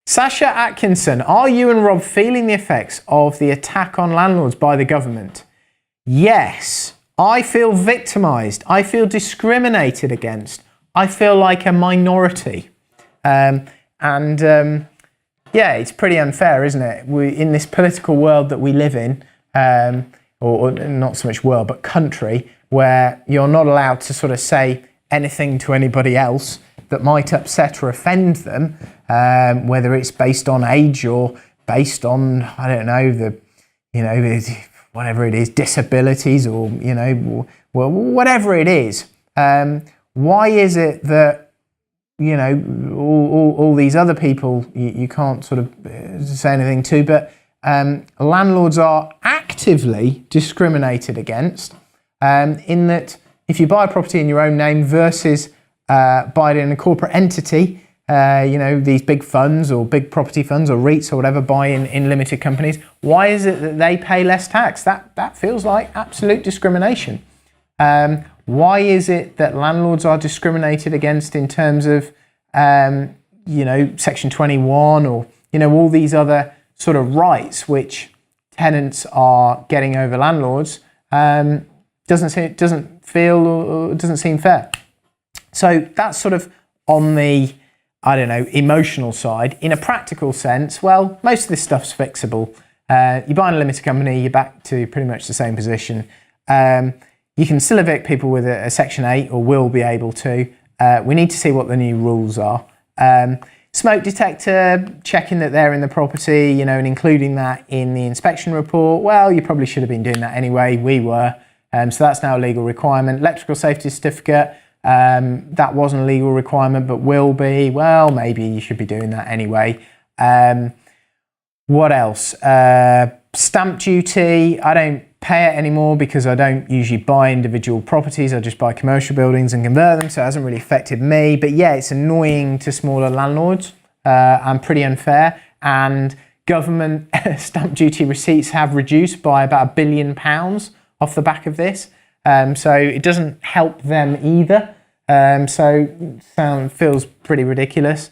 Sasha Atkinson, are you and Rob feeling the effects of the attack on landlords by the government? Yes, I feel victimised. I feel discriminated against. I feel like a minority. Yeah, it's pretty unfair, isn't it? In this political world that we live in, or not so much world, but country, where you're not allowed to sort of say anything to anybody else that might upset or offend them, whether it's based on age or based on, I don't know, whatever it is, disabilities or, well, whatever it is. Why is it that, all these other people you can't sort of say anything to, but landlords are actively discriminated against, in that if you buy a property in your own name versus buy it in a corporate entity, these big funds or big property funds or REITs or whatever buy in limited companies, why is it that they pay less tax? That feels like absolute discrimination. Why is it that landlords are discriminated against in terms of, Section 21 or, all these other sort of rights which tenants are getting over landlords? Doesn't seem fair. So that's sort of on the, emotional side. In a practical sense, well, most of this stuff's fixable. You buy in a limited company, you're back to pretty much the same position. You can still evict people with a Section 8, or will be able to. We need to see what the new rules are. Smoke detector, checking that they're in the property, and including that in the inspection report. Well, you probably should have been doing that anyway. We were. So that's now a legal requirement. Electrical safety certificate, that wasn't a legal requirement, but will be. Well, maybe you should be doing that anyway. What else? Stamp duty, I don't pay it anymore because I don't usually buy individual properties. I just buy commercial buildings and convert them, so it hasn't really affected me. But yeah, it's annoying to smaller landlords and pretty unfair. And government stamp duty receipts have reduced by about £1 billion off the back of this. So it doesn't help them either. Feels pretty ridiculous.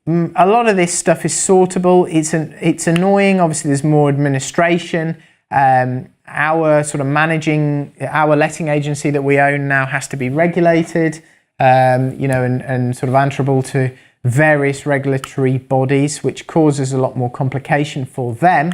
A lot of this stuff is sortable. It's annoying. Obviously, there's more administration. Our sort of our letting agency that we own now has to be regulated, and sort of answerable to various regulatory bodies, which causes a lot more complication for them.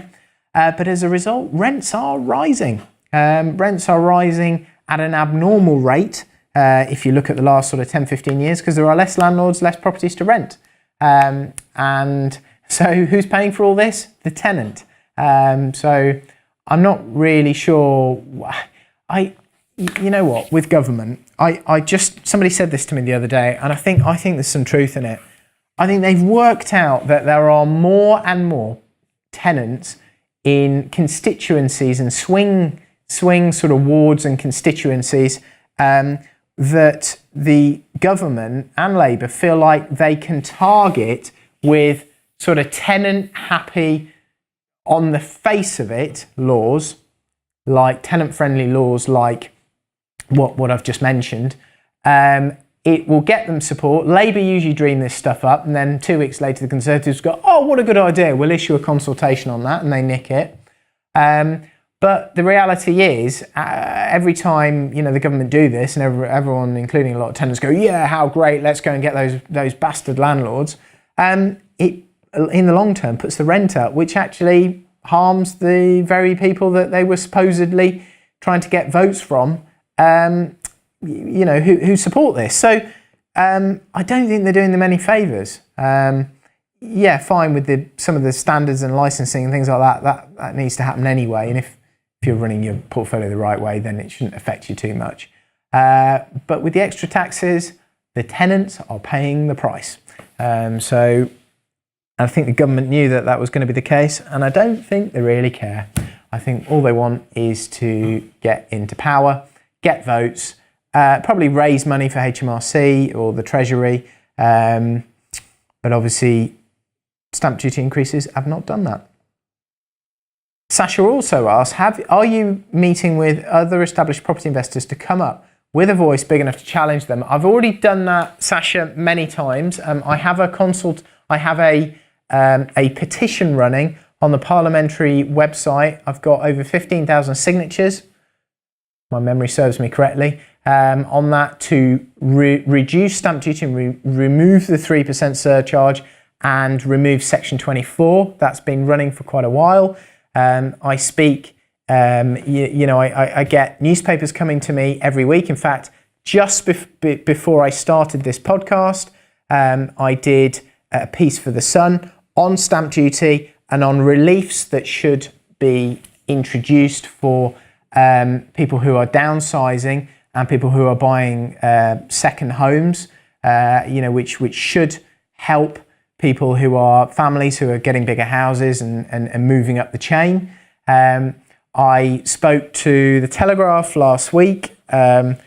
But as a result, rents are rising. Rents are rising at an abnormal rate if you look at the last sort of 10, 15 years, because there are less landlords, less properties to rent. And so who's paying for all this? The tenant. So I'm not really sure. With government, somebody said this to me the other day, and I think there's some truth in it. I think they've worked out that there are more and more tenants in constituencies and swing sort of wards and constituencies that the government and Labour feel like they can target with sort of tenant happy, on the face of it, laws, like tenant friendly laws like what I've just mentioned. It will get them support. Labour usually dream this stuff up, and then 2 weeks later the Conservatives go, oh, what a good idea, we'll issue a consultation on that, and they nick it. But the reality is, every time the government do this, and everyone, including a lot of tenants, go, yeah, how great, let's go and get those bastard landlords. It, in the long term, puts the rent up, which actually harms the very people that they were supposedly trying to get votes from, who support this. So I don't think they're doing them any favours. Yeah, fine with some of the standards and licensing and things like that needs to happen anyway. And if you're running your portfolio the right way, then it shouldn't affect you too much. But with the extra taxes, the tenants are paying the price. So I think the government knew that was going to be the case, and I don't think they really care. I think all they want is to get into power, get votes, probably raise money for HMRC or the Treasury, but obviously stamp duty increases have not done that. Sasha also asked, are you meeting with other established property investors to come up with a voice big enough to challenge them. I've already done that, Sasha, many times. I have a petition running on the parliamentary website. I've got over 15,000 signatures, my memory serves me correctly, on that to reduce stamp duty and remove the 3% surcharge and remove Section 24. That's been running for quite a while. I speak, I get newspapers coming to me every week. In fact, just before I started this podcast, I did a piece for The Sun on stamp duty and on reliefs that should be introduced for people who are downsizing and people who are buying second homes, which should help people who are families who are getting bigger houses and moving up the chain. I spoke to the Telegraph last week, and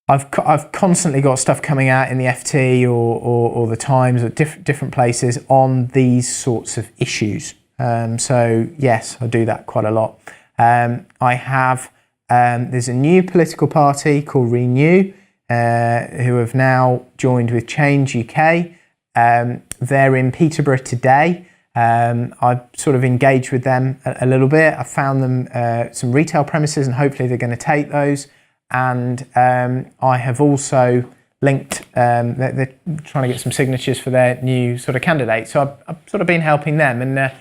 I've constantly got stuff coming out in the FT or the Times or different places on these sorts of issues. So yes, I do that quite a lot. I have there's a new political party called Renew, who have now joined with Change UK. They're in Peterborough today. I've sort of engaged with them a little bit. I found them some retail premises and hopefully they're going to take those. And I have also linked, they're trying to get some signatures for their new sort of candidate. So I've sort of been helping them, and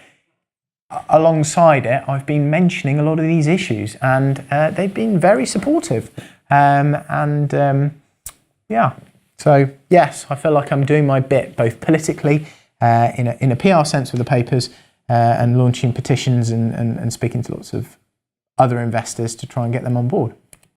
alongside it, I've been mentioning a lot of these issues, and they've been very supportive. So yes, I feel like I'm doing my bit, both politically, in a PR sense with the papers, and launching petitions and speaking to lots of other investors to try and get them on board.